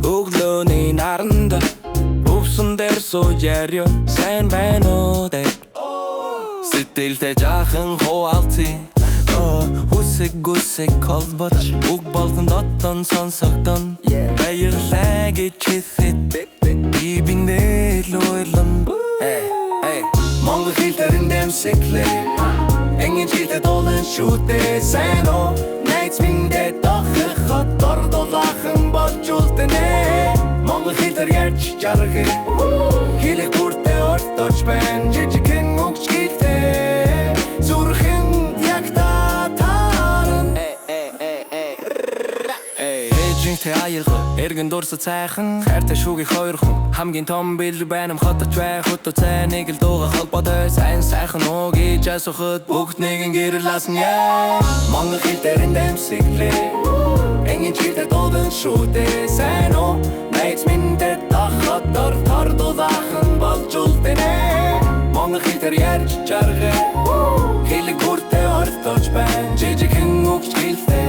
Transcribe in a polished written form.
Өглөөний наранда өвсөн дээр сууярио сайн байна уу дээ Сэтгэлдээ жаахан хуваалцъя Хүсэг холбож үг болгон дотон сонсогдон Баярлалаа гэж хэлэхэд би биндээ л уйлан Монгол хэл дээр нэмсэглээ Engin жилдээ дуулан шүтээ сайн уу Найз миндээ дохихот дордуулахан болж үлдэнэ Монгол хэл дээр ярьж жаргал Хэлэх бүртээ ортож байна Жижигхэн үгч гэлтэй Зүрхэн яг татаран Ээжинтэй аялга Эргэн дурсад сайхан Хайртай шүүгийн хоёр хүн Хамгийн том бэлэг байна хотод байх Хөтөө цай нэг л дууга холбоотой Сайн сайхан уу гэж асуухад Бүгд нэгэн гэрэл асна Монгол хэл дээр нэмсэглээ Engin жилдээ дуулан шүтээ сайн уу Найз миндээ дахад дордуулахан болж үлдэнэ Монгол хэл дээр ярьж жаргал Хэлэг бүртээ ортож байна Жижигхэн үгч гэлтэй